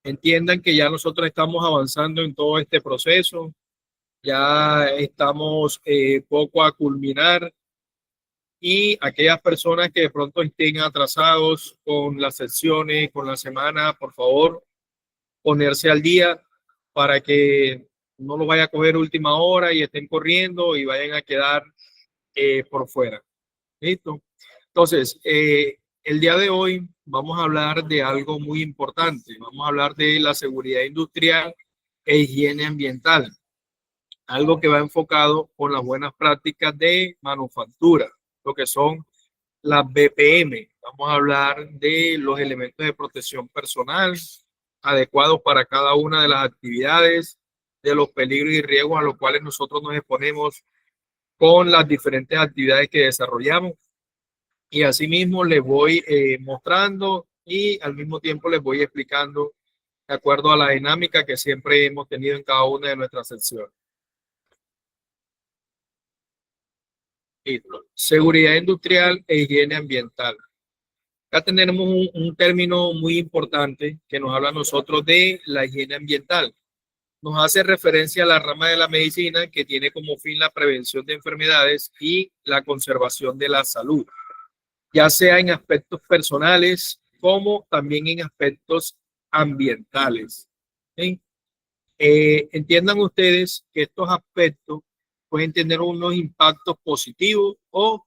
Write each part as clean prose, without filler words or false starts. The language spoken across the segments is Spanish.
entiendan que ya nosotros estamos avanzando en todo este proceso, ya estamos poco a culminar y aquellas personas que de pronto estén atrasados con las sesiones, con la semana, por favor, ponerse al día para que no lo vaya a coger última hora y estén corriendo y vayan a quedar por fuera. ¿Listo? Entonces, el día de hoy vamos a hablar de algo muy importante. Vamos a hablar de la seguridad industrial e higiene ambiental, algo que va enfocado con las buenas prácticas de manufactura, lo que son las BPM. Vamos a hablar de los elementos de protección personal adecuados para cada una de las actividades, de los peligros y riesgos a los cuales nosotros nos exponemos con las diferentes actividades que desarrollamos. Y asimismo les voy mostrando y al mismo tiempo les voy explicando de acuerdo a la dinámica que siempre hemos tenido en cada una de nuestras secciones. Seguridad industrial e higiene ambiental. Acá tenemos un término muy importante que nos habla a nosotros de la higiene ambiental. Nos hace referencia a la rama de la medicina que tiene como fin la prevención de enfermedades y la conservación de la salud, ya sea en aspectos personales como también en aspectos ambientales. ¿Sí? Entiendan ustedes que estos aspectos pueden tener unos impactos positivos o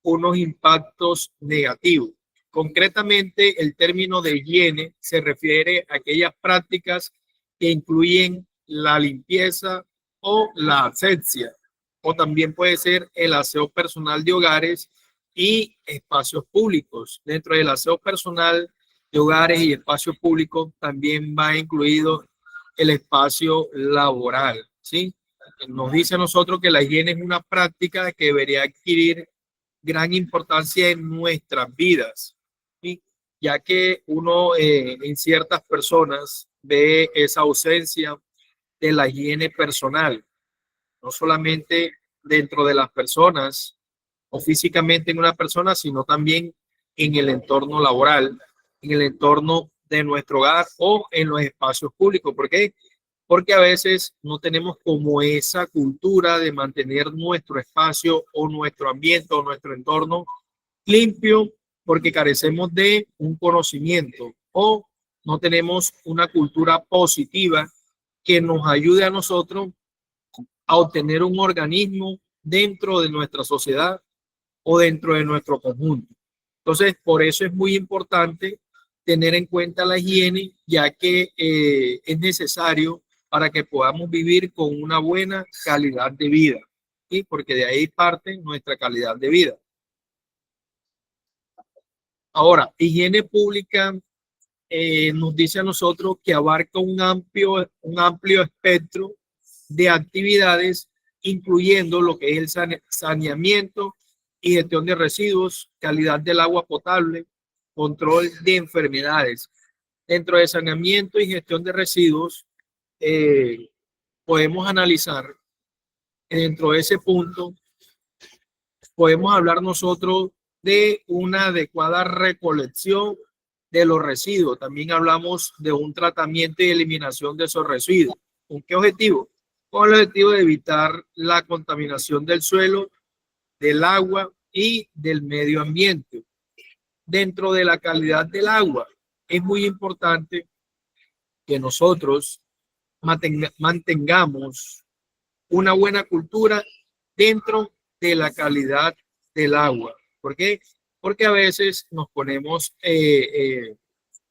unos impactos negativos. Concretamente, el término de higiene se refiere a aquellas prácticas que incluyen la limpieza o la asepsia, o también puede ser el aseo personal de hogares y espacios públicos. Dentro del aseo personal de hogares y espacios públicos también va incluido el espacio laboral, ¿sí? Nos dice a nosotros que la higiene es una práctica que debería adquirir gran importancia en nuestras vidas, ¿sí? Ya que uno en ciertas personas ve esa ausencia de la higiene personal, no solamente dentro de las personas o físicamente en una persona, sino también en el entorno laboral, en el entorno de nuestro hogar o en los espacios públicos. ¿Por qué? Porque a veces no tenemos como esa cultura de mantener nuestro espacio o nuestro ambiente o nuestro entorno limpio porque carecemos de un conocimiento o no tenemos una cultura positiva que nos ayude a nosotros a obtener un organismo dentro de nuestra sociedad o dentro de nuestro conjunto. Entonces, por eso es muy importante tener en cuenta la higiene, ya que es necesario para que podamos vivir con una buena calidad de vida, ¿sí? Porque de ahí parte nuestra calidad de vida. Ahora, higiene pública nos dice a nosotros que abarca un amplio espectro de actividades, incluyendo lo que es el saneamiento y gestión de residuos, calidad del agua potable, control de enfermedades. Dentro de saneamiento y gestión de residuos, podemos analizar dentro de ese punto, podemos hablar nosotros de una adecuada recolección de los residuos. También hablamos de un tratamiento y eliminación de esos residuos. ¿Con qué objetivo? Con el objetivo de evitar la contaminación del suelo, del agua y del medio ambiente. Dentro de la calidad del agua, es muy importante que nosotros mantengamos una buena cultura dentro de la calidad del agua. ¿Por qué? Porque a veces nos ponemos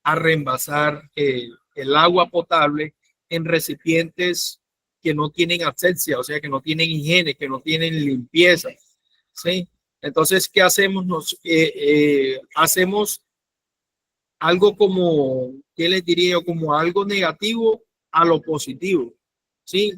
a reembasar el agua potable en recipientes que no tienen asepsia, o sea, que no tienen higiene, que no tienen limpieza, ¿sí? Entonces, ¿qué hacemos? Hacemos algo como, ¿qué les diría yo? Como algo negativo a lo positivo, ¿sí?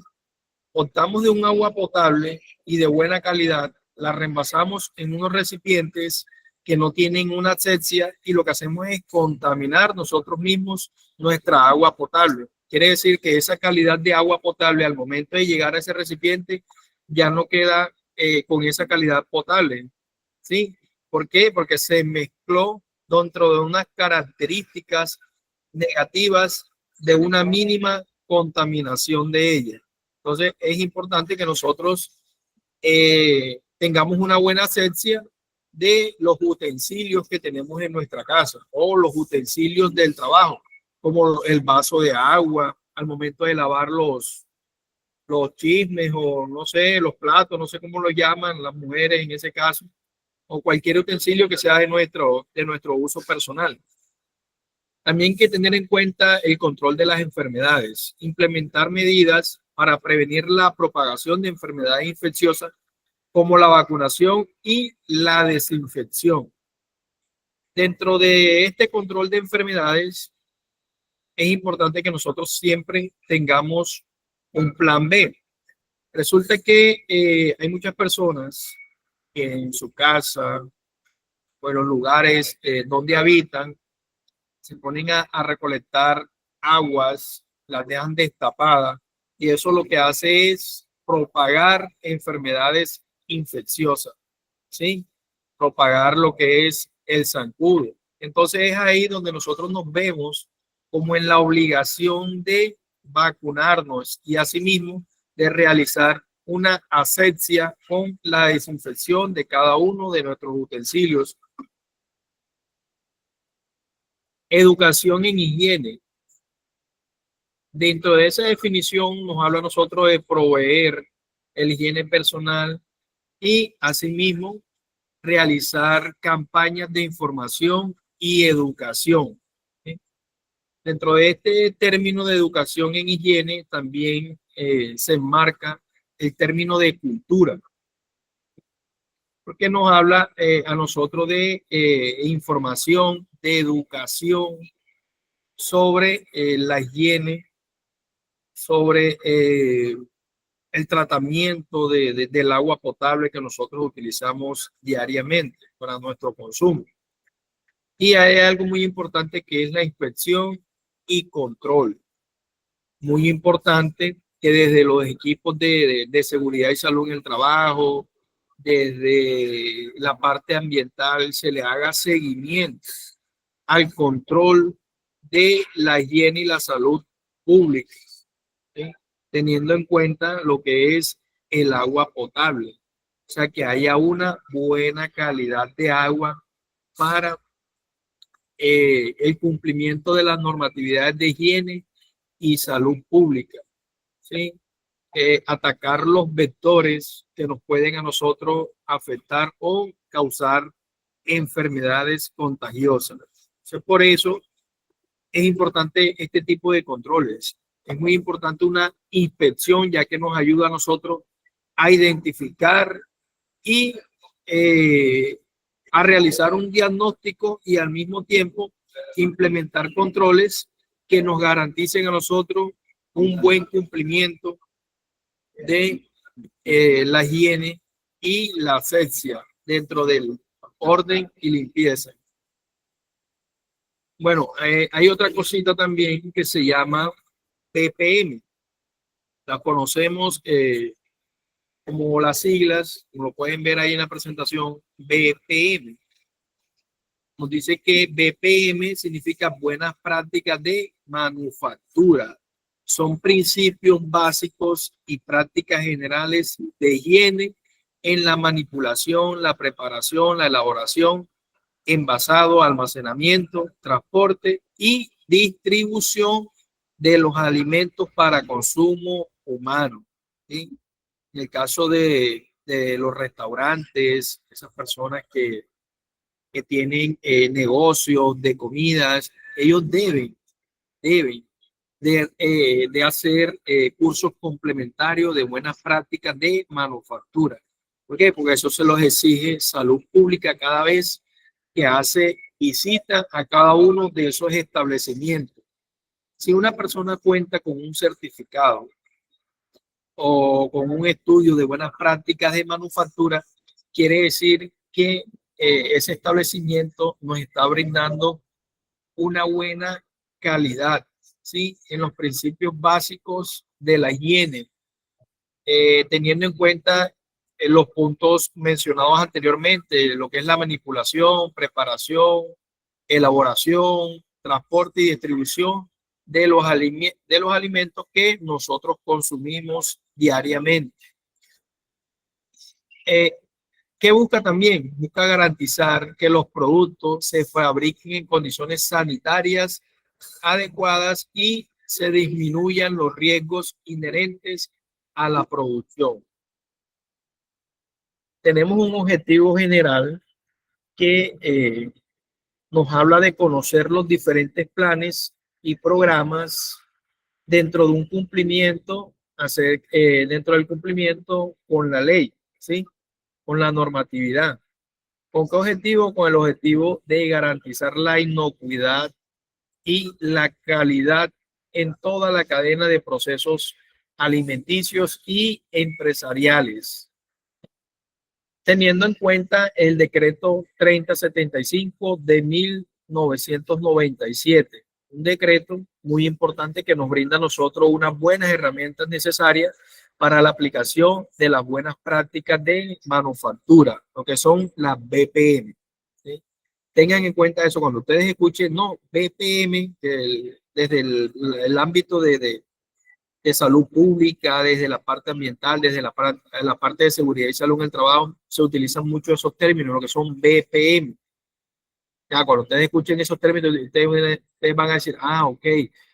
Optamos de un agua potable y de buena calidad, la reembasamos en unos recipientes que no tienen una asepsia y lo que hacemos es contaminar nosotros mismos nuestra agua potable. Quiere decir que esa calidad de agua potable al momento de llegar a ese recipiente ya no queda con esa calidad potable. ¿Sí? ¿Por qué? Porque se mezcló dentro de unas características negativas de una mínima contaminación de ella. Entonces, es importante que nosotros tengamos una buena asepsia de los utensilios que tenemos en nuestra casa o los utensilios del trabajo, como el vaso de agua, al momento de lavar los chismes o no sé, los platos, no sé cómo lo llaman las mujeres en ese caso, o cualquier utensilio que sea de nuestro uso personal. También hay que tener en cuenta el control de las enfermedades, implementar medidas para prevenir la propagación de enfermedades infecciosas como la vacunación y la desinfección. Dentro de este control de enfermedades, es importante que nosotros siempre tengamos un plan B. Resulta que hay muchas personas que en su casa o en los lugares donde habitan se ponen a recolectar aguas, las dejan destapadas y eso lo que hace es propagar enfermedades infecciosas, ¿sí? Propagar lo que es el zancudo. Entonces es ahí donde nosotros nos vemos como en la obligación de vacunarnos y asimismo de realizar una asepsia con la desinfección de cada uno de nuestros utensilios. Educación en higiene. Dentro de esa definición nos habla a nosotros de proveer el higiene personal y asimismo realizar campañas de información y educación. ¿Sí? Dentro de este término de educación en higiene también se enmarca el término de cultura, porque nos habla a nosotros de información, de educación sobre la higiene, sobre el tratamiento del agua potable que nosotros utilizamos diariamente para nuestro consumo. Y hay algo muy importante que es la inspección y control. Muy importante que desde los equipos de seguridad y salud en el trabajo, desde la parte ambiental, se le haga seguimiento al control de la higiene y la salud pública, ¿sí? Teniendo en cuenta lo que es el agua potable. O sea, que haya una buena calidad de agua para el cumplimiento de las normatividades de higiene y salud pública, ¿sí? Atacar los vectores que nos pueden a nosotros afectar o causar enfermedades contagiosas. Entonces, por eso es importante este tipo de controles. Es muy importante una inspección, ya que nos ayuda a nosotros a identificar y a realizar un diagnóstico y al mismo tiempo implementar controles que nos garanticen a nosotros un buen cumplimiento de la higiene y la asepsia dentro del orden y limpieza. Bueno, hay otra cosita también que se llama ppm. La conocemos como las siglas, como lo pueden ver ahí en la presentación, BPM. Nos dice que BPM significa buenas prácticas de manufactura. Son principios básicos y prácticas generales de higiene en la manipulación, la preparación, la elaboración, envasado, almacenamiento, transporte y distribución de los alimentos para consumo humano. ¿Sí? En el caso de los restaurantes, esas personas que tienen negocios de comidas, ellos deben de hacer cursos complementarios de buenas prácticas de manufactura. ¿Por qué? Porque eso se los exige salud pública cada vez que hace visita a cada uno de esos establecimientos. Si una persona cuenta con un certificado o con un estudio de buenas prácticas de manufactura, quiere decir que ese establecimiento nos está brindando una buena calidad, ¿sí? En los principios básicos de la higiene, teniendo en cuenta los puntos mencionados anteriormente, lo que es la manipulación, preparación, elaboración, transporte y distribución de los alimentos que nosotros consumimos diariamente. ¿Qué busca también? Busca garantizar que los productos se fabriquen en condiciones sanitarias adecuadas y se disminuyan los riesgos inherentes a la producción. Tenemos un objetivo general que nos habla de conocer los diferentes planes y programas dentro de un cumplimiento, dentro del cumplimiento con la ley, ¿sí? Con la normatividad. ¿Con qué objetivo? Con el objetivo de garantizar la inocuidad y la calidad en toda la cadena de procesos alimenticios y empresariales, teniendo en cuenta el decreto 3075 de 1997, un decreto muy importante que nos brinda a nosotros unas buenas herramientas necesarias para la aplicación de las buenas prácticas de manufactura, lo que son las BPM. ¿Sí? Tengan en cuenta eso cuando ustedes escuchen, no, BPM, desde el ámbito de salud pública, desde la parte ambiental, desde la parte de seguridad y salud en el trabajo, se utilizan mucho esos términos, lo que son BPM. Ya, cuando ustedes escuchen esos términos, ustedes van a decir, ah, ok,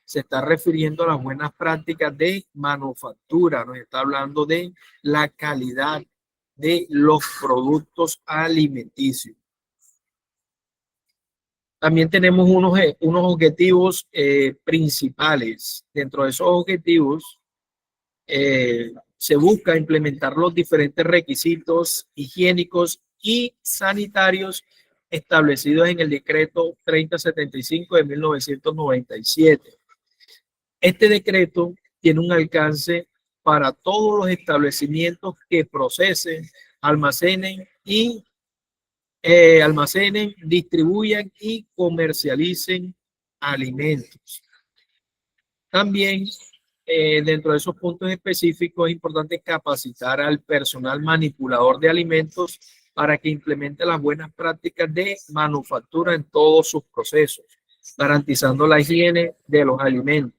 se está refiriendo a las buenas prácticas de manufactura, nos está hablando de la calidad de los productos alimenticios. También tenemos unos objetivos principales. Dentro de esos objetivos se busca implementar los diferentes requisitos higiénicos y sanitarios establecidos en el decreto 3075 de 1997. Este decreto tiene un alcance para todos los establecimientos que procesen, almacenen, distribuyan y comercialicen alimentos. También dentro de esos puntos específicos es importante capacitar al personal manipulador de alimentos para que implemente las buenas prácticas de manufactura en todos sus procesos, garantizando la higiene de los alimentos.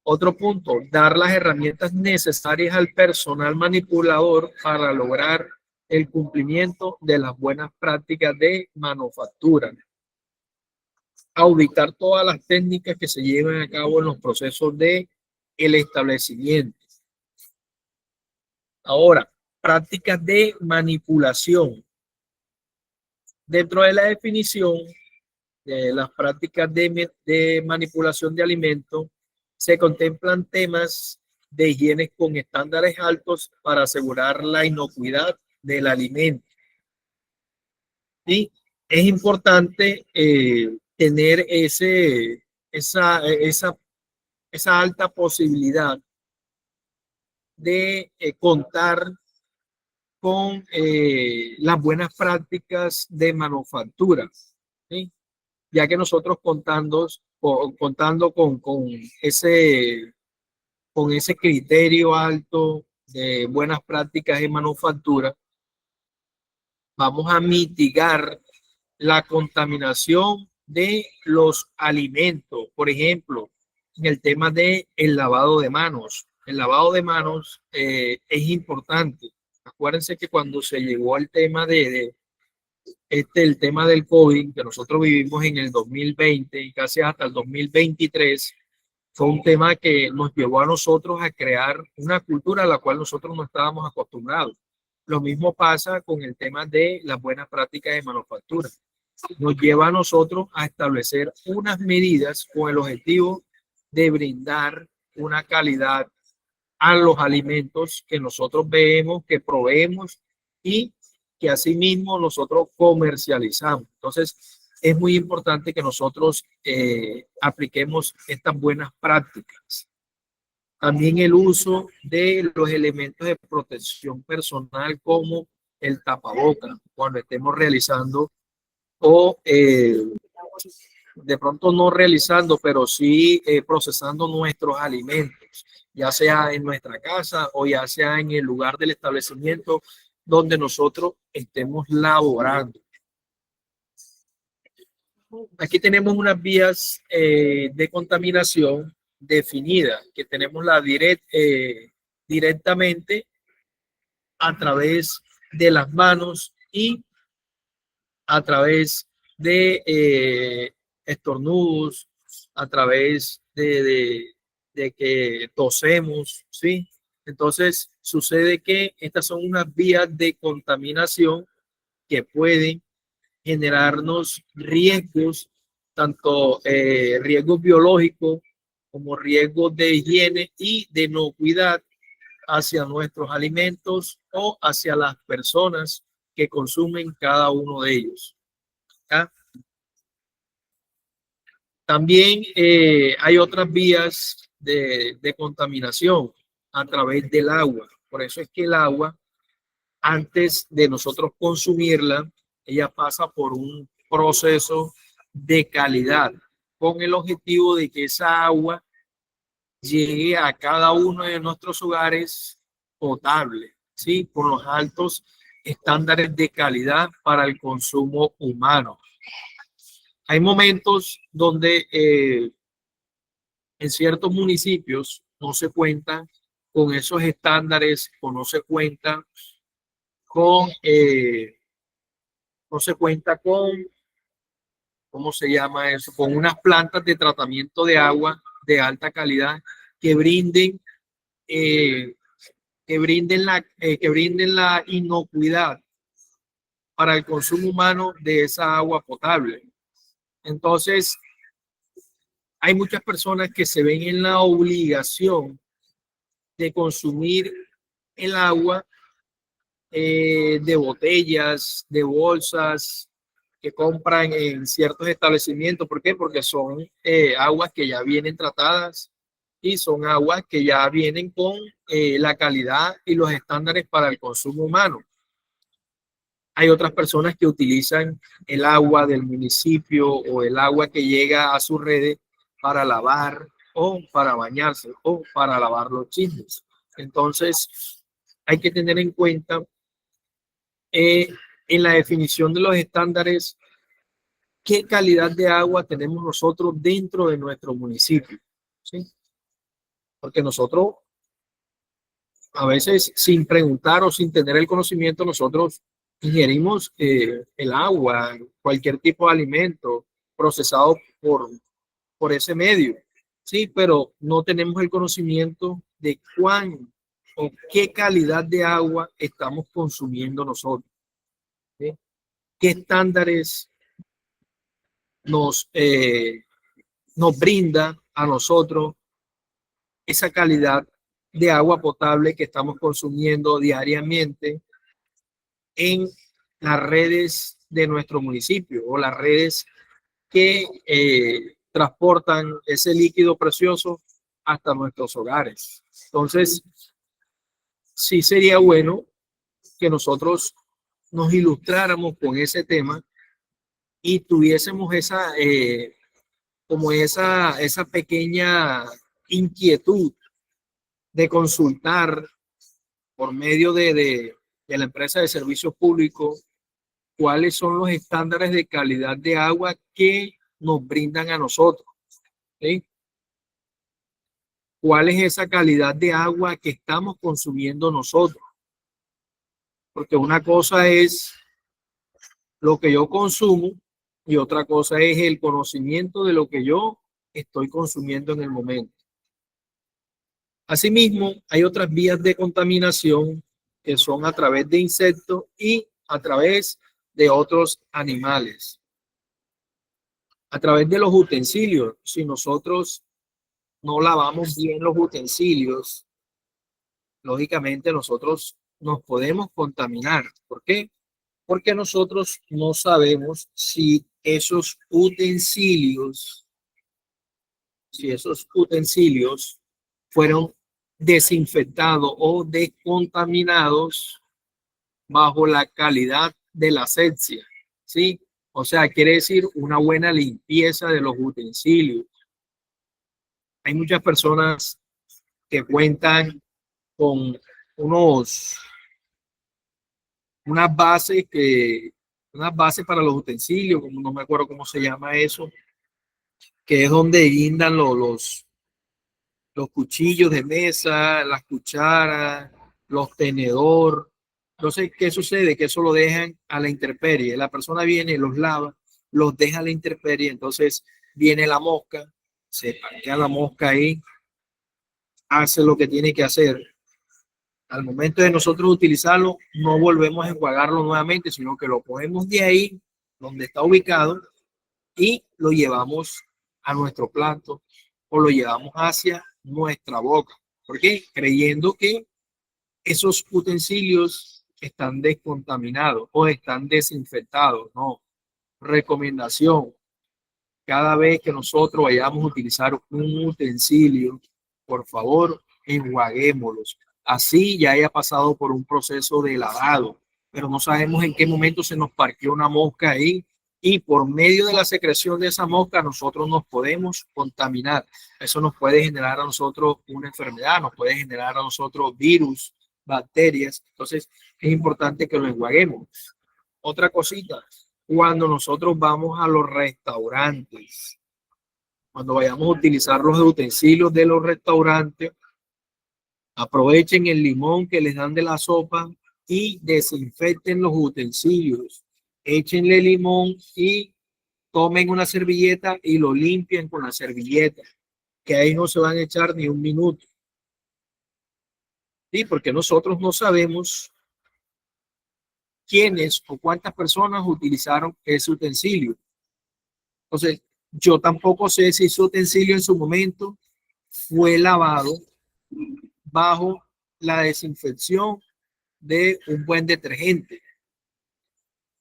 Otro punto, dar las herramientas necesarias al personal manipulador para lograr el cumplimiento de las buenas prácticas de manufactura. Auditar todas las técnicas que se llevan a cabo en los procesos de el establecimiento. Ahora, prácticas de manipulación. Dentro de la definición de las prácticas de manipulación de alimentos, se contemplan temas de higiene con estándares altos para asegurar la inocuidad del alimento. Y es importante tener esa alta posibilidad de contar con las buenas prácticas de manufactura, ¿sí? Ya que nosotros contando con ese criterio alto de buenas prácticas de manufactura, vamos a mitigar la contaminación de los alimentos. Por ejemplo, en el tema del lavado de manos. El lavado de manos es importante. Acuérdense que cuando se llegó al tema el tema del COVID, que nosotros vivimos en el 2020 y casi hasta el 2023, fue un tema que nos llevó a nosotros a crear una cultura a la cual nosotros no estábamos acostumbrados. Lo mismo pasa con el tema de las buenas prácticas de manufactura. Nos lleva a nosotros a establecer unas medidas con el objetivo de brindar una calidad a los alimentos que nosotros vemos, que proveemos y que asimismo nosotros comercializamos. Entonces, es muy importante que nosotros apliquemos estas buenas prácticas. También el uso de los elementos de protección personal como el tapaboca cuando estemos realizando o de pronto no realizando, pero sí procesando nuestros alimentos, ya sea en nuestra casa o ya sea en el lugar del establecimiento donde nosotros estemos laborando. Aquí tenemos unas vías de contaminación definidas, que tenemos directamente a través de las manos y a través de estornudos, a través de que tosemos, ¿sí? Entonces sucede que estas son unas vías de contaminación que pueden generarnos riesgos, tanto riesgos biológicos como riesgos de higiene y de inocuidad hacia nuestros alimentos o hacia las personas que consumen cada uno de ellos. ¿Ya? También hay otras vías de contaminación a través del agua. Por eso es que el agua, antes de nosotros consumirla, ella pasa por un proceso de calidad con el objetivo de que esa agua llegue a cada uno de nuestros hogares potable, ¿sí? Con los altos estándares de calidad para el consumo humano. Hay momentos donde en ciertos municipios no se cuentan con esos estándares o no se cuenta con, no se cuenta con, ¿cómo se llama eso? Con unas plantas de tratamiento de agua de alta calidad que brinden, eh, que brinden la inocuidad para el consumo humano de esa agua potable. Entonces, hay muchas personas que se ven en la obligación de consumir el agua de botellas, de bolsas que compran en ciertos establecimientos. ¿Por qué? Porque son aguas que ya vienen tratadas y son aguas que ya vienen con la calidad y los estándares para el consumo humano. Hay otras personas que utilizan el agua del municipio o el agua que llega a sus redes para lavar o para bañarse o para lavar los chismes. Entonces, hay que tener en cuenta en la definición de los estándares qué calidad de agua tenemos nosotros dentro de nuestro municipio, ¿sí? Porque nosotros a veces sin preguntar o sin tener el conocimiento, nosotros ingerimos el agua, cualquier tipo de alimento procesado por ese medio, sí, pero no tenemos el conocimiento de cuán o qué calidad de agua estamos consumiendo nosotros, ¿sí? ¿Qué estándares nos brinda a nosotros esa calidad de agua potable que estamos consumiendo diariamente en las redes de nuestro municipio o las redes que transportan ese líquido precioso hasta nuestros hogares? Entonces, sí sería bueno que nosotros nos ilustráramos con ese tema y tuviésemos esa pequeña inquietud de consultar por medio de la empresa de servicios públicos cuáles son los estándares de calidad de agua que nos brindan a nosotros, ¿sí? ¿Cuál es esa calidad de agua que estamos consumiendo nosotros? Porque una cosa es lo que yo consumo y otra cosa es el conocimiento de lo que yo estoy consumiendo en el momento. Asimismo, hay otras vías de contaminación que son a través de insectos y a través de otros animales. A través de los utensilios, si nosotros no lavamos bien los utensilios, lógicamente nosotros nos podemos contaminar. ¿Por qué? Porque nosotros no sabemos si esos utensilios fueron desinfectados o descontaminados bajo la calidad de la asepsia, ¿sí? O sea, quiere decir una buena limpieza de los utensilios. Hay muchas personas que cuentan con unas bases una base para los utensilios, como no me acuerdo cómo se llama eso, que es donde guindan los cuchillos de mesa, las cucharas, los tenedor. Entonces, ¿qué sucede? Que eso lo dejan a la intemperie. La persona viene, los lava, los deja a la intemperie, entonces viene la mosca, se parquea la mosca ahí, hace lo que tiene que hacer. Al momento de nosotros utilizarlo, no volvemos a enjuagarlo nuevamente, sino que lo cogemos de ahí, donde está ubicado, y lo llevamos a nuestro plato o lo llevamos hacia nuestra boca. ¿Por qué? Creyendo que esos utensilios están descontaminados o están desinfectados. No. Recomendación: cada vez que nosotros vayamos a utilizar un utensilio, por favor, enjuaguémoslos. Así ya haya pasado por un proceso de lavado, pero no sabemos en qué momento se nos parqueó una mosca ahí y por medio de la secreción de esa mosca nosotros nos podemos contaminar. Eso nos puede generar a nosotros una enfermedad, nos puede generar a nosotros virus, bacterias. Entonces es importante que lo enjuaguemos. Otra cosita, cuando nosotros vamos a los restaurantes, cuando vayamos a utilizar los utensilios de los restaurantes, aprovechen el limón que les dan de la sopa y desinfecten los utensilios. Échenle limón y tomen una servilleta y lo limpian con la servilleta, que ahí no se van a echar ni un minuto. Sí, porque nosotros no sabemos quiénes o cuántas personas utilizaron ese utensilio. Entonces, yo tampoco sé si ese utensilio en su momento fue lavado bajo la desinfección de un buen detergente.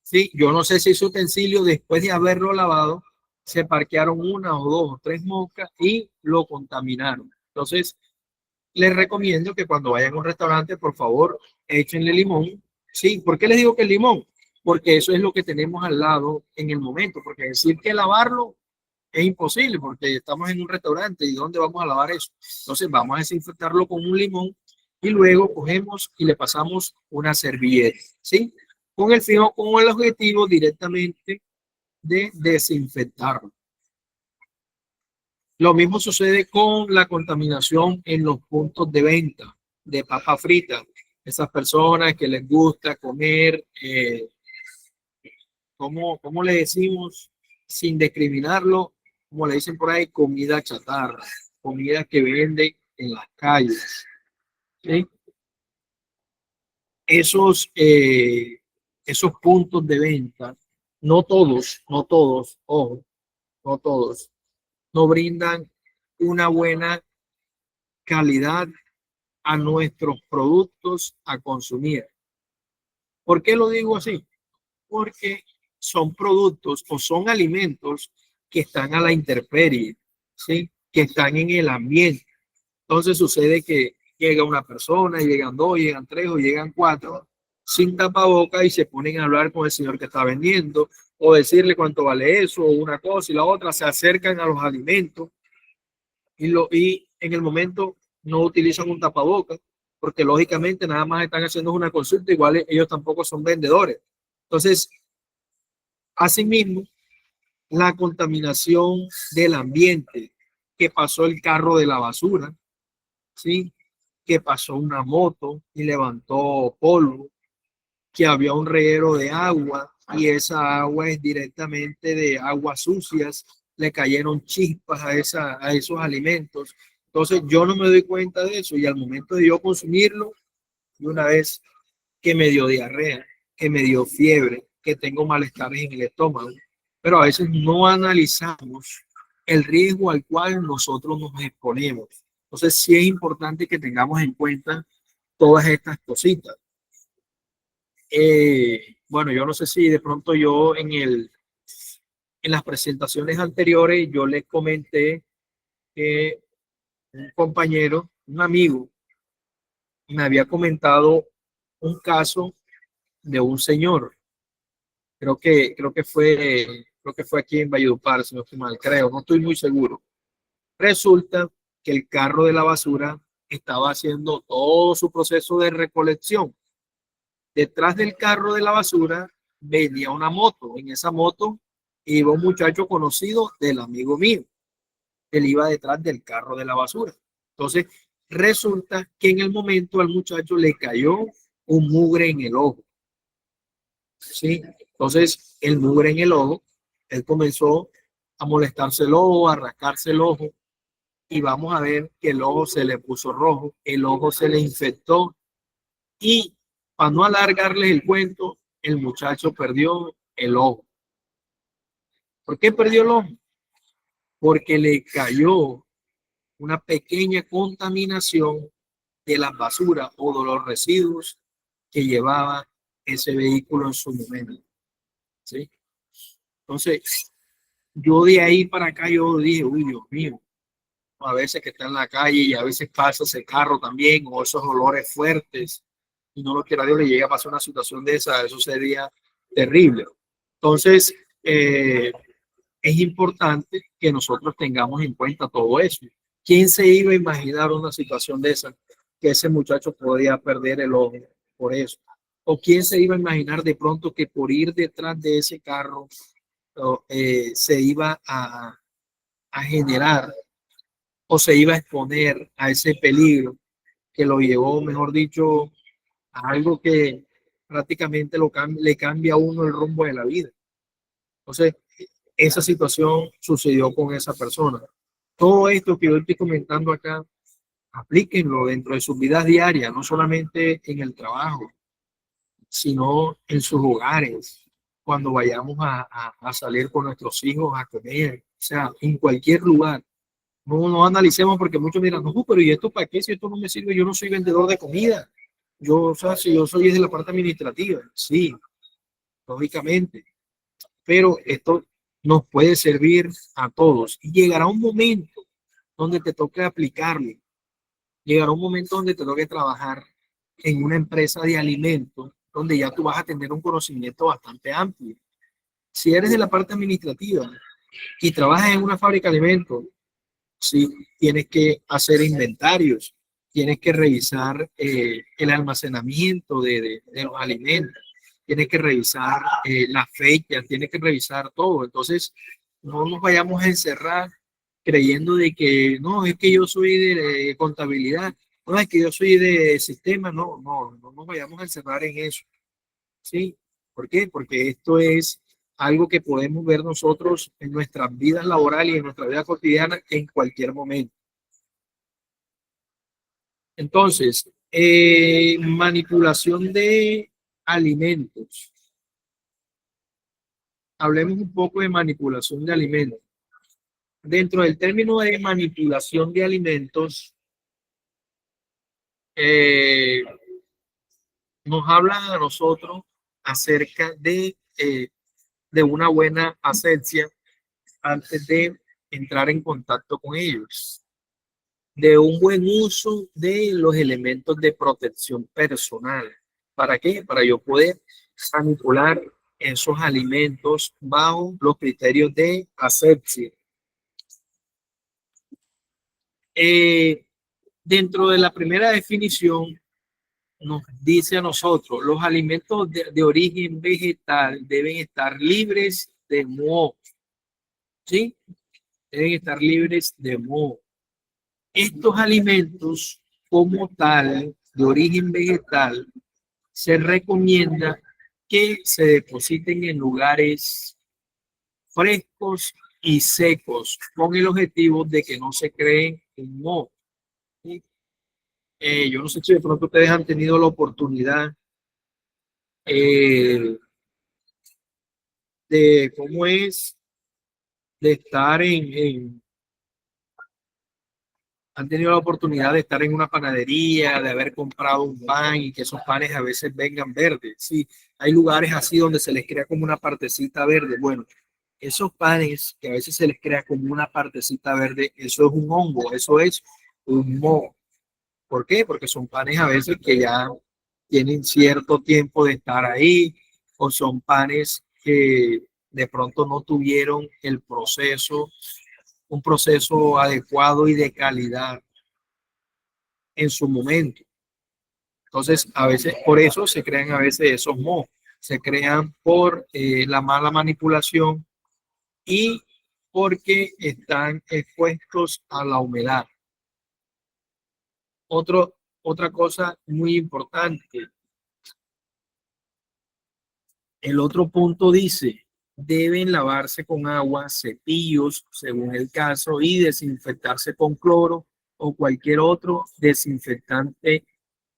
Sí, yo no sé si ese utensilio, después de haberlo lavado, se parquearon una o dos o tres moscas y lo contaminaron. Entonces, les recomiendo que cuando vayan a un restaurante, por favor, échenle limón. Sí, ¿por qué les digo que el limón? Porque eso es lo que tenemos al lado en el momento, porque decir que lavarlo es imposible, porque estamos en un restaurante y ¿dónde vamos a lavar eso? Entonces vamos a desinfectarlo con un limón y luego cogemos y le pasamos una servilleta, ¿sí? Con el fijo, con el objetivo directamente de desinfectarlo. Lo mismo sucede con la contaminación en los puntos de venta de papa frita. Esas personas que les gusta comer, ¿cómo le decimos? Sin discriminarlo, como le dicen por ahí, comida chatarra, comida que venden en las calles. ¿Sí? Esos puntos de venta, ojo, no todos, no brindan una buena calidad a nuestros productos a consumir. ¿Por qué lo digo así? Porque son productos o son alimentos que están a la intemperie, ¿sí? Que están en el ambiente. Entonces sucede que llega una persona, llegan dos, llegan tres o llegan cuatro sin tapaboca y se ponen a hablar con el señor que está vendiendo o decirle cuánto vale eso o una cosa y la otra, se acercan a los alimentos y en el momento no utilizan un tapaboca porque lógicamente nada más están haciendo una consulta, igual ellos tampoco son vendedores. Entonces, asimismo, la contaminación del ambiente, que pasó el carro de la basura, ¿sí? Que pasó una moto y levantó polvo, que había un reguero de agua y esa agua es directamente de aguas sucias, le cayeron chispas a esos alimentos. Entonces yo no me doy cuenta de eso y al momento de yo consumirlo, de una vez que me dio diarrea, que me dio fiebre, que tengo malestares en el estómago, pero a veces no analizamos el riesgo al cual nosotros nos exponemos. Entonces sí es importante que tengamos en cuenta todas estas cositas. Bueno, yo no sé si de pronto yo en las presentaciones anteriores yo les comenté que un compañero, un amigo, me había comentado un caso de un señor. Creo que fue aquí en Valledupar, si no estoy mal, creo, no estoy muy seguro. Resulta que el carro de la basura estaba haciendo todo su proceso de recolección. Detrás del carro de la basura venía una moto. En esa moto iba un muchacho conocido del amigo mío. Él iba detrás del carro de la basura. Entonces, resulta que en el momento al muchacho le cayó un mugre en el ojo. ¿Sí? Entonces, el mugre en el ojo, él comenzó a molestarse el ojo, a rascarse el ojo, y vamos a ver que el ojo se le puso rojo, el ojo se le infectó, y para no alargarles el cuento, el muchacho perdió el ojo. ¿Por qué perdió el ojo? Porque le cayó una pequeña contaminación de las basuras o de los residuos que llevaba ese vehículo en su momento. ¿Sí? Entonces, yo de ahí para acá, yo dije, uy, Dios mío, a veces que está en la calle y a veces pasa ese carro también, o esos olores fuertes, y no lo quiera Dios le llega a pasar una situación de esa, eso sería terrible. Entonces, es importante que nosotros tengamos en cuenta todo eso. ¿Quién se iba a imaginar una situación de esa? Que ese muchacho podía perder el ojo por eso. ¿O quién se iba a imaginar de pronto que por ir detrás de ese carro se iba a generar o se iba a exponer a ese peligro que lo llevó, mejor dicho, a algo que prácticamente le cambia a uno el rumbo de la vida? Entonces, esa situación sucedió con esa persona. Todo esto que yo estoy comentando acá, aplíquenlo dentro de sus vidas diarias, no solamente en el trabajo, sino en sus hogares, cuando vayamos a salir con nuestros hijos a comer, o sea, en cualquier lugar. No analicemos porque muchos miran, no, pero ¿y esto para qué? Si esto no me sirve, yo no soy vendedor de comida. Yo, o sea, si yo soy de la parte administrativa, sí, lógicamente, pero esto nos puede servir a todos. Y llegará un momento donde te toque aplicarlo. Llegará un momento donde te toque trabajar en una empresa de alimentos, donde ya tú vas a tener un conocimiento bastante amplio. Si eres de la parte administrativa y trabajas en una fábrica de alimentos, sí, tienes que hacer inventarios, tienes que revisar el almacenamiento de los alimentos, tienes que revisar las fechas, tienes que revisar todo. Entonces, no nos vayamos a encerrar creyendo de que no, es que yo soy de contabilidad, no, es que yo soy de sistema, no nos vayamos a encerrar en eso. ¿Sí? ¿Por qué? Porque esto es algo que podemos ver nosotros en nuestras vidas laborales y en nuestra vida cotidiana en cualquier momento. Entonces, manipulación de alimentos. Hablemos un poco de manipulación de alimentos. Dentro del término de manipulación de alimentos, eh, nos habla a nosotros acerca de una buena asepsia antes de entrar en contacto con ellos, de un buen uso de los elementos de protección personal. ¿Para qué? Para yo poder manipular esos alimentos bajo los criterios de asepsia. Eh, Dentro de la primera definición, nos dice a nosotros, los alimentos de origen vegetal deben estar libres de moho, ¿sí? Deben estar libres de moho. Estos alimentos, como tal, de origen vegetal, se recomienda que se depositen en lugares frescos y secos, con el objetivo de que no se creen un moho. ¿Sí? Yo no sé si de pronto ustedes han tenido la oportunidad eh, de cómo es de estar han tenido la oportunidad de estar en una panadería, de haber comprado un pan y que esos panes a veces vengan verdes. Sí, hay lugares así donde se les crea como una partecita verde. Bueno, esos panes que a veces se les crea como una partecita verde, eso es un hongo, eso es un moho. ¿Por qué? Porque son panes a veces que ya tienen cierto tiempo de estar ahí o son panes que de pronto no tuvieron el proceso, un proceso adecuado y de calidad en su momento. Entonces, a veces, por eso se crean a veces esos mohos. se crean por la mala manipulación y porque están expuestos a la humedad. Otra cosa muy importante, el otro punto dice, deben lavarse con agua, cepillos, según el caso, y desinfectarse con cloro o cualquier otro desinfectante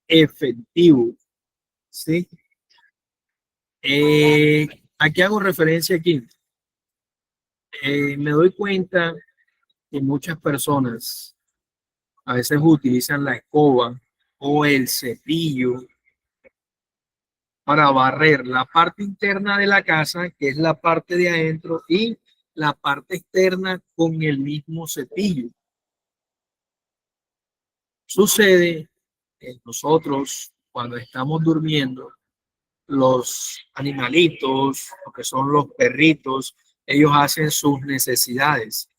efectivo. ¿Sí? ¿A qué hago referencia aquí? Me doy cuenta que muchas personas a veces utilizan la escoba o el cepillo para barrer la parte interna de la casa, que es la parte de adentro, y la parte externa con el mismo cepillo. Sucede que nosotros, cuando estamos durmiendo, los animalitos, lo que son los perritos, ellos hacen sus necesidades.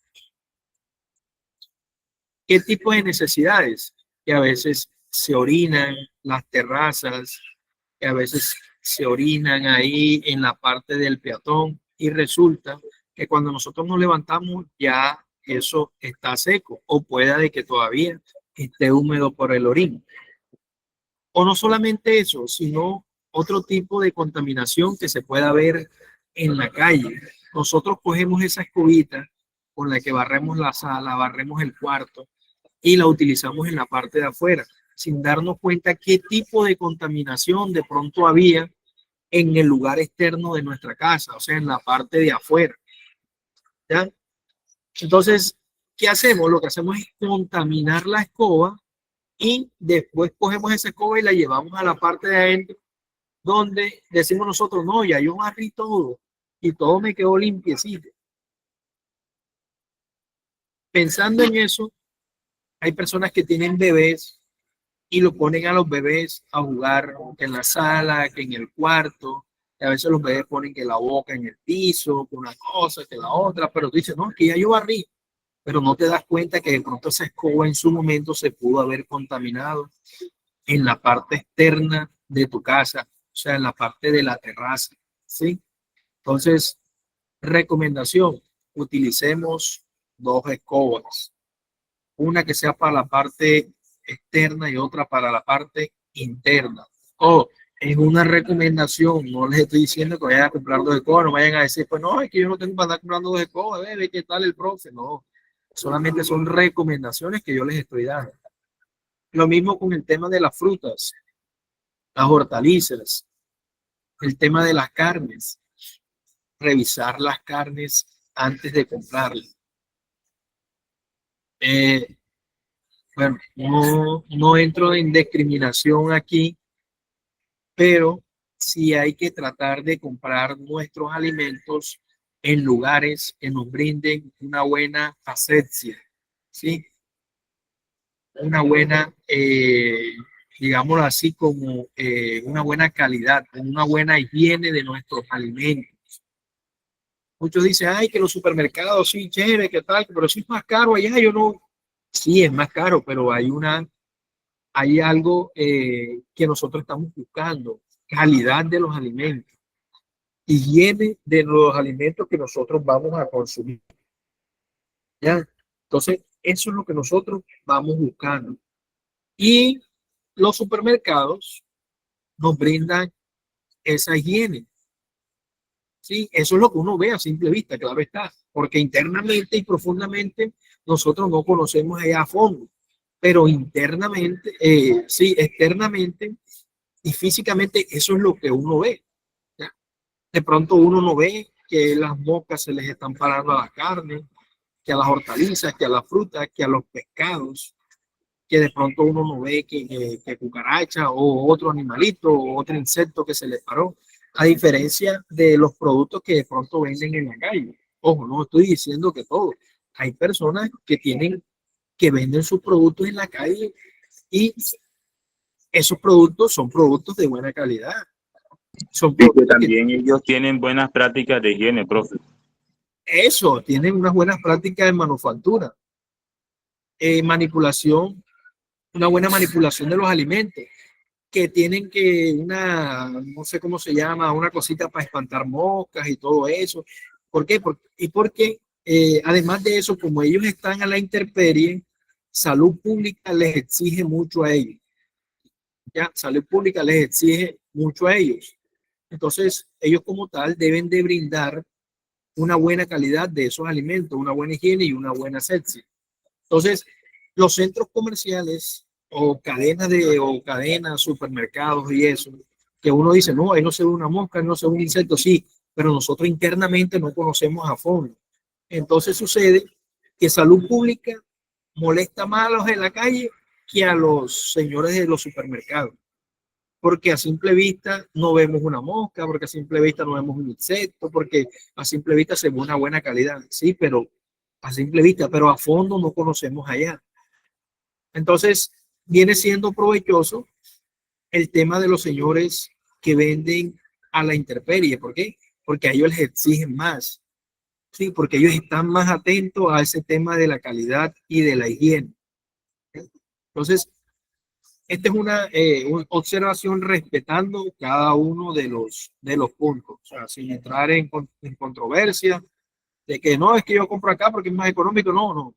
¿Qué tipo de necesidades? Que a veces se orinan las terrazas, que a veces se orinan ahí en la parte del peatón y resulta que cuando nosotros nos levantamos ya eso está seco o pueda de que todavía esté húmedo por el orín. O no solamente eso, sino otro tipo de contaminación que se pueda ver en la calle. Nosotros cogemos esa escobita con la que barremos la sala, barremos el cuarto y la utilizamos en la parte de afuera, sin darnos cuenta qué tipo de contaminación de pronto había en el lugar externo de nuestra casa, o sea, en la parte de afuera. ¿Ya? Entonces, ¿qué hacemos? Lo que hacemos es contaminar la escoba y después cogemos esa escoba y la llevamos a la parte de adentro, donde decimos nosotros, no, ya yo barrí todo y todo me quedó limpiecito. Pensando en eso, hay personas que tienen bebés y lo ponen a los bebés a jugar que en la sala, que en el cuarto. Y a veces los bebés ponen que la boca en el piso, que una cosa, que la otra, pero tú dices, no, que ya yo barrí, pero no te das cuenta que de pronto esa escoba en su momento se pudo haber contaminado en la parte externa de tu casa, o sea, en la parte de la terraza, ¿sí? Entonces, recomendación, utilicemos dos escobas, una que sea para la parte externa y otra para la parte interna. Oh, es una recomendación, no les estoy diciendo que vayan a comprar dos escobas, no vayan a decir, pues no, es que yo no tengo para andar comprando dos escobas, bebé, ¿qué tal el profe? No, solamente son recomendaciones que yo les estoy dando. Lo mismo con el tema de las frutas, las hortalizas, el tema de las carnes, revisar las carnes antes de comprarlas. Eh, bueno, no entro en discriminación aquí, pero sí hay que tratar de comprar nuestros alimentos en lugares que nos brinden una buena asepsia, ¿sí? Una buena, digámoslo así, como una buena calidad, una buena higiene de nuestros alimentos. Muchos dicen, ay, que los supermercados, sí, chévere, qué tal, pero sí es más caro allá, yo no. Sí, es más caro, pero hay algo que nosotros estamos buscando, calidad de los alimentos, higiene de los alimentos que nosotros vamos a consumir. ¿Ya? Entonces, eso es lo que nosotros vamos buscando. Y los supermercados nos brindan esa higiene. Sí, eso es lo que uno ve a simple vista, claro está, porque internamente y profundamente nosotros no conocemos allá a fondo, pero internamente, sí, externamente y físicamente eso es lo que uno ve. ¿Ya? De pronto uno no ve que las moscas se les están parando a la carne, que a las hortalizas, que a las frutas, que a los pescados, que de pronto uno no ve que cucaracha o otro animalito o otro insecto que se le paró, a diferencia de los productos que de pronto venden en la calle. Ojo, no estoy diciendo que todo. Hay personas que venden sus productos en la calle y esos productos son productos de buena calidad. Son Y que productos que también ellos tienen buenas prácticas de higiene, profe. eso, tienen unas buenas prácticas de manufactura, manipulación, una buena manipulación de los alimentos. que tienen que no sé cómo se llama, una cosita para espantar moscas y todo eso. ¿Por qué? Porque además de eso, como ellos están a la intemperie, salud pública les exige mucho a ellos. Ya, salud pública les exige mucho a ellos. Entonces, ellos como tal deben de brindar una buena calidad de esos alimentos, una buena higiene y una buena asepsia. Entonces, los centros comerciales o cadenas, supermercados y eso, que uno dice, no, ahí no se ve una mosca, no se ve un insecto, sí, pero nosotros internamente no conocemos a fondo. Entonces sucede que salud pública molesta más a los de la calle que a los señores de los supermercados, porque a simple vista no vemos una mosca, porque a simple vista no vemos un insecto, porque a simple vista se ve una buena calidad, sí, pero a simple vista, pero a fondo no conocemos allá. Entonces, viene siendo provechoso el tema de los señores que venden a la intemperie. ¿Por qué? Porque a ellos les exigen más, sí, porque ellos están más atentos a ese tema de la calidad y de la higiene. Entonces, esta es una observación respetando cada uno de los puntos, o sea, sin entrar en controversia de que no, es que yo compro acá porque es más económico, no, no,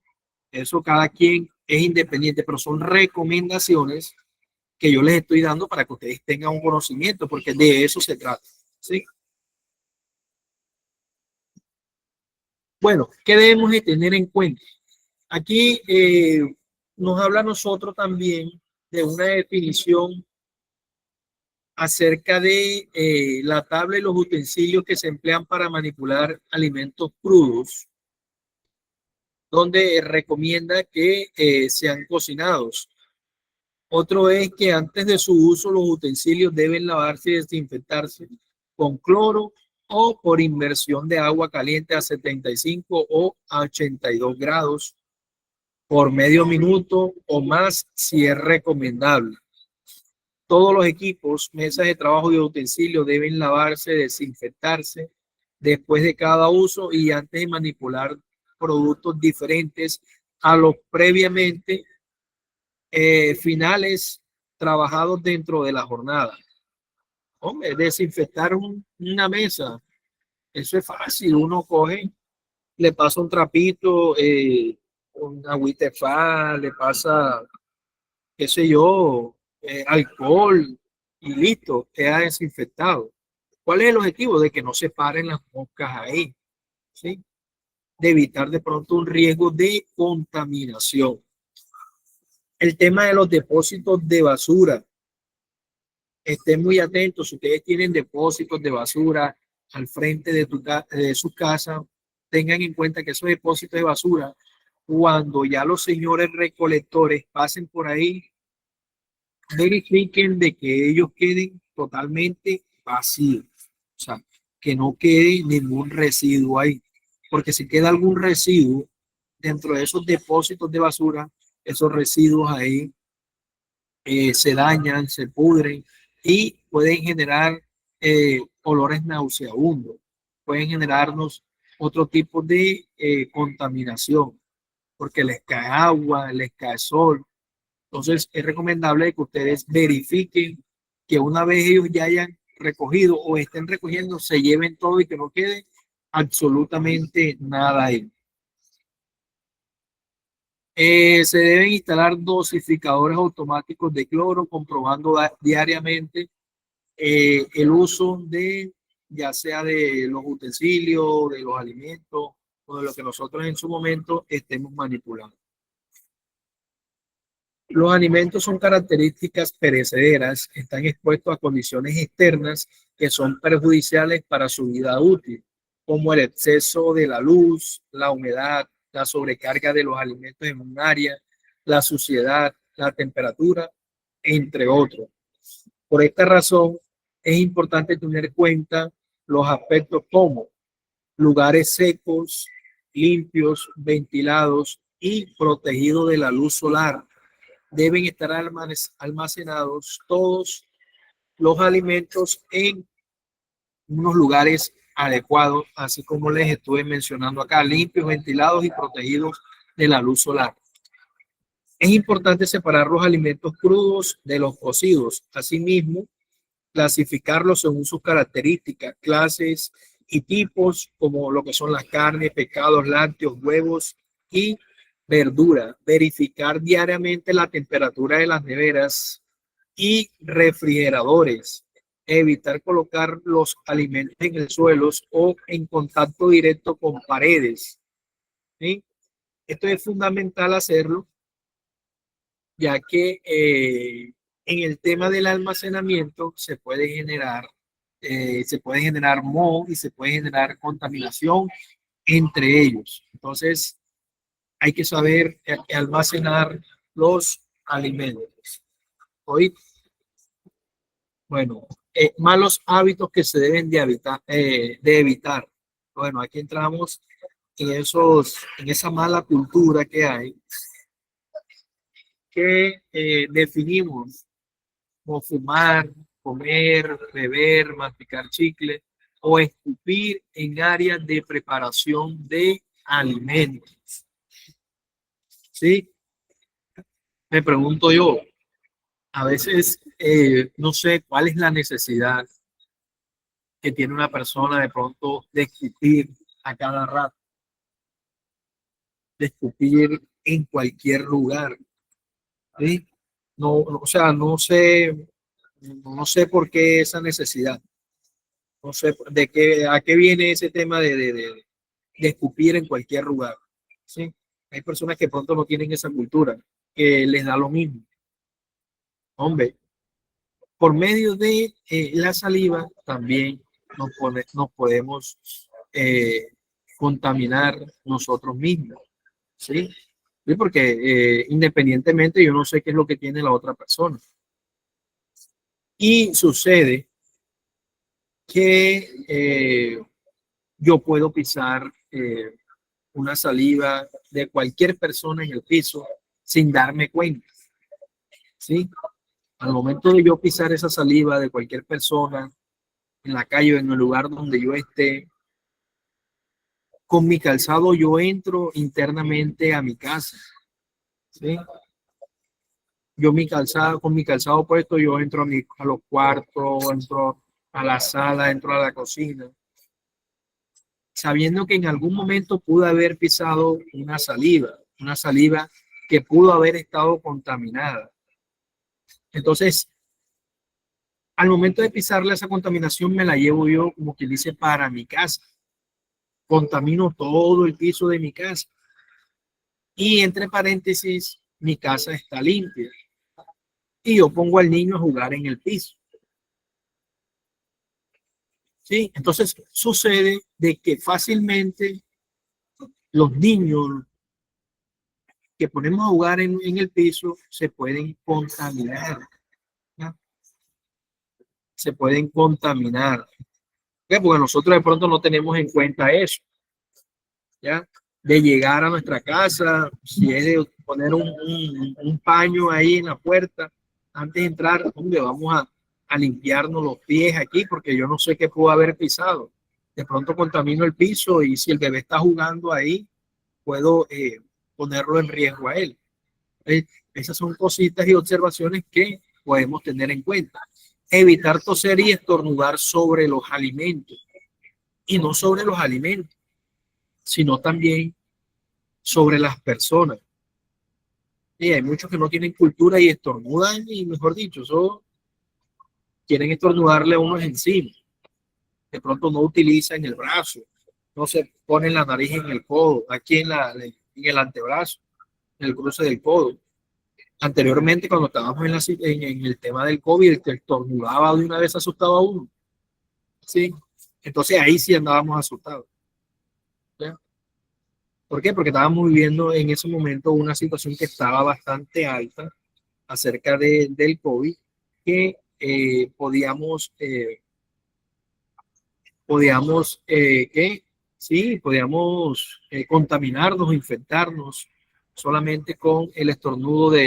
eso cada quien es independiente, pero son recomendaciones que yo les estoy dando para que ustedes tengan un conocimiento, porque de eso se trata, ¿sí? Bueno, ¿qué debemos de tener en cuenta? Aquí nos habla a nosotros también de una definición acerca de la tabla y los utensilios que se emplean para manipular alimentos crudos, donde recomienda que sean cocinados. Otro es que antes de su uso los utensilios deben lavarse y desinfectarse con cloro o por inmersión de agua caliente a 75 o a 82 grados por medio minuto o más si es recomendable. Todos los equipos, mesas de trabajo y utensilios deben lavarse, desinfectarse después de cada uso y antes de manipular productos diferentes a los previamente finales trabajados dentro de la jornada. Hombre, desinfectar una mesa, eso es fácil. Uno coge, le pasa un trapito, un agüita le pasa, qué sé yo, alcohol y listo, queda desinfectado. ¿Cuál es el objetivo? De que no se paren las moscas ahí, ¿sí? De evitar de pronto un riesgo de contaminación. El tema de los depósitos de basura. Estén muy atentos. Si ustedes tienen depósitos de basura al frente de su casa, tengan en cuenta que esos depósitos de basura, cuando ya los señores recolectores pasen por ahí, verifiquen de que ellos queden totalmente vacíos. O sea, que no quede ningún residuo ahí. Porque si queda algún residuo dentro de esos depósitos de basura, esos residuos ahí se dañan, se pudren y pueden generar olores nauseabundos, pueden generarnos otro tipo de contaminación, porque les cae agua, les cae sol. Entonces es recomendable que ustedes verifiquen que una vez ellos ya hayan recogido o estén recogiendo, se lleven todo y que no quede absolutamente nada ahí. Se deben instalar dosificadores automáticos de cloro, comprobando diariamente el uso de, ya sea de los utensilios, de los alimentos o de lo que nosotros en su momento estemos manipulando. Los alimentos son características perecederas, están expuestos a condiciones externas que son perjudiciales para su vida útil, como el exceso de la luz, la humedad, la sobrecarga de los alimentos en un área, la suciedad, la temperatura, entre otros. Por esta razón, es importante tener en cuenta los aspectos como lugares secos, limpios, ventilados y protegidos de la luz solar. Deben estar almacenados todos los alimentos en unos lugares adecuados, así como les estuve mencionando acá, limpios, ventilados y protegidos de la luz solar. Es importante separar los alimentos crudos de los cocidos. Asimismo, clasificarlos según sus características, clases y tipos, como lo que son las carnes, pescados, lácteos, huevos y verdura. Verificar diariamente la temperatura de las neveras y refrigeradores. Evitar colocar los alimentos en el suelo o en contacto directo con paredes. ¿Sí? Esto es fundamental hacerlo, ya que en el tema del almacenamiento se puede generar moho y se puede generar contaminación entre ellos. Entonces, hay que saber almacenar los alimentos. Hoy, bueno, malos hábitos que se deben de evitar. Bueno, aquí entramos en esa mala cultura que hay, que definimos como fumar, comer, beber, masticar chicle o escupir en áreas de preparación de alimentos. ¿Sí? Me pregunto yo, a veces no sé cuál es la necesidad que tiene una persona de pronto de escupir a cada rato, de escupir en cualquier lugar. ¿Sí? No, o sea, no sé por qué esa necesidad. No sé a qué viene ese tema de escupir en cualquier lugar. ¿Sí? Hay personas que pronto no tienen esa cultura, que les da lo mismo. Hombre, por medio de la saliva también nos podemos contaminar nosotros mismos. ¿Sí? ¿Sí? Porque independientemente yo no sé qué es lo que tiene la otra persona. Y sucede que yo puedo pisar una saliva de cualquier persona en el piso sin darme cuenta. ¿Sí? Al momento de yo pisar esa saliva de cualquier persona en la calle o en el lugar donde yo esté, con mi calzado yo entro internamente a mi casa. ¿Sí? Con mi calzado puesto, yo entro a los cuartos, entro a la sala, entro a la cocina, sabiendo que en algún momento pude haber pisado una saliva que pudo haber estado contaminada. Entonces, al momento de pisarle esa contaminación, me la llevo yo, como quien dice, para mi casa. Contamino todo el piso de mi casa. Y entre paréntesis, mi casa está limpia. Y yo pongo al niño a jugar en el piso. ¿Sí? Entonces, sucede de que fácilmente los niños que ponemos a jugar en el piso se pueden contaminar. ¿No? Se pueden contaminar. Porque nosotros de pronto no tenemos en cuenta eso. ¿Ya? De llegar a nuestra casa, si es de poner un paño ahí en la puerta, antes de entrar, hombre, vamos a limpiarnos los pies aquí, porque yo no sé qué pudo haber pisado. De pronto contamino el piso y si el bebé está jugando ahí, puedo ponerlo en riesgo a él. Esas son cositas y observaciones que podemos tener en cuenta. Evitar toser y estornudar sobre los alimentos, y no sobre los alimentos, sino también sobre las personas. Y hay muchos que no tienen cultura y estornudan, y mejor dicho, eso quieren estornudarle a unos encima. De pronto no utilizan el brazo, no se ponen la nariz en el codo, aquí en el antebrazo, en el cruce del codo. Anteriormente, cuando estábamos en el tema del COVID, el que estornudaba de una vez asustaba a uno. ¿Sí? Entonces ahí sí andábamos asustados. ¿Ya? ¿Por qué? Porque estábamos viviendo en ese momento una situación que estaba bastante alta acerca del COVID, que podíamos contaminarnos, infectarnos solamente con el estornudo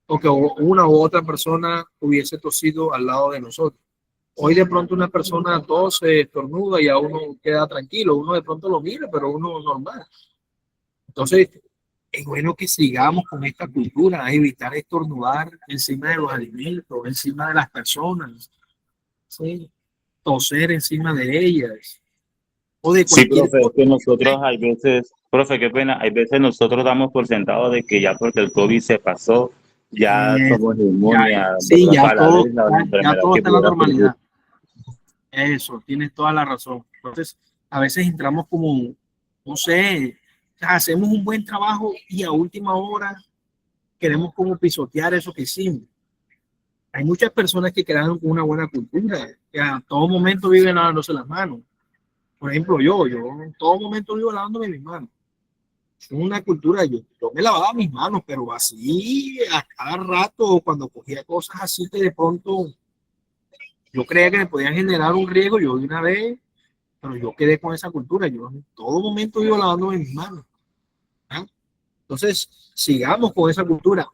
o que una u otra persona hubiese tosido al lado de nosotros. Hoy de pronto una persona tose, estornuda y a uno queda tranquilo, uno de pronto lo mira, pero uno normal. Entonces, es bueno que sigamos con esta cultura, evitar estornudar encima de los alimentos, encima de las personas, ¿sí? Toser encima de ellas o de Sí, cualquier profe, es cosa. que nosotros hay veces, profe, qué pena, hay veces nosotros damos por sentado de que ya porque el COVID se pasó, ya Eh, somos ya, inmunes a de sí, pronto a la vez la ya enfermedad todo que está en la pudiera surgir. normalidad. Eso, tienes toda la razón. Entonces, a veces entramos como, no sé, hacemos un buen trabajo y a última hora queremos como pisotear eso que hicimos. Hay muchas personas que crearon una buena cultura, que a todo momento viven lavándose las manos. Por ejemplo, yo en todo momento vivo lavándome mis manos. Es una cultura, yo me lavaba mis manos, pero así a cada rato, cuando cogía cosas así que de pronto yo creía que me podían generar un riesgo, yo de una vez, pero yo quedé con esa cultura, yo en todo momento vivo lavándome mis manos. ¿Ah? Entonces, sigamos con esa cultura.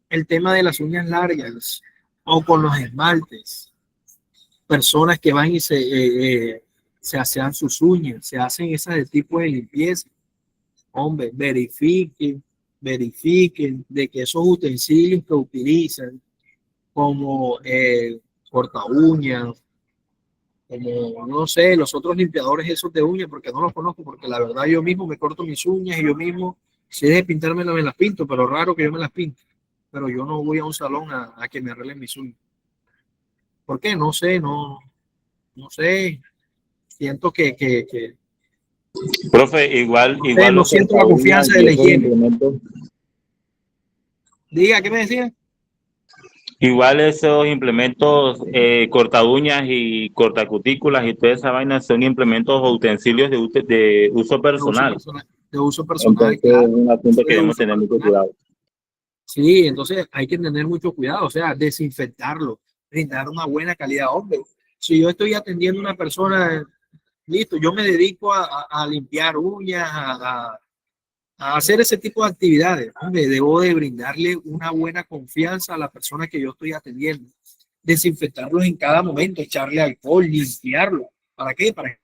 El tema de las uñas largas o con los esmaltes, personas que van y se hacen sus uñas, se hacen ese tipo de limpieza. Hombre, verifiquen de que esos utensilios que utilizan, como corta uñas, como no sé, los otros limpiadores esos de uñas, porque no los conozco, porque la verdad yo mismo me corto mis uñas y yo mismo, si es de pintármelas, me las pinto, pero raro que yo me las pinte. Pero yo no voy a un salón a que me arreglen mis uñas. ¿Por qué? No sé, no sé. Siento que Profe, igual, no sé, igual no los siento la cortaúñas confianza de y la esos higiene. implementos, Diga, ¿qué me decía? igual esos implementos corta uñas y corta cutículas y toda esa vaina son implementos o utensilios de uso personal. De uso personal, Entonces es claro. un asunto Eso que es de debemos uso tener mucho personal. cuidado. Sí, entonces hay que tener mucho cuidado, o sea, desinfectarlo, brindar una buena calidad. Hombre, si yo estoy atendiendo a una persona, listo, yo me dedico a limpiar uñas, a hacer ese tipo de actividades. Hombre, debo de brindarle una buena confianza a la persona que yo estoy atendiendo. Desinfectarlos en cada momento, echarle alcohol, limpiarlo. ¿Para qué? Para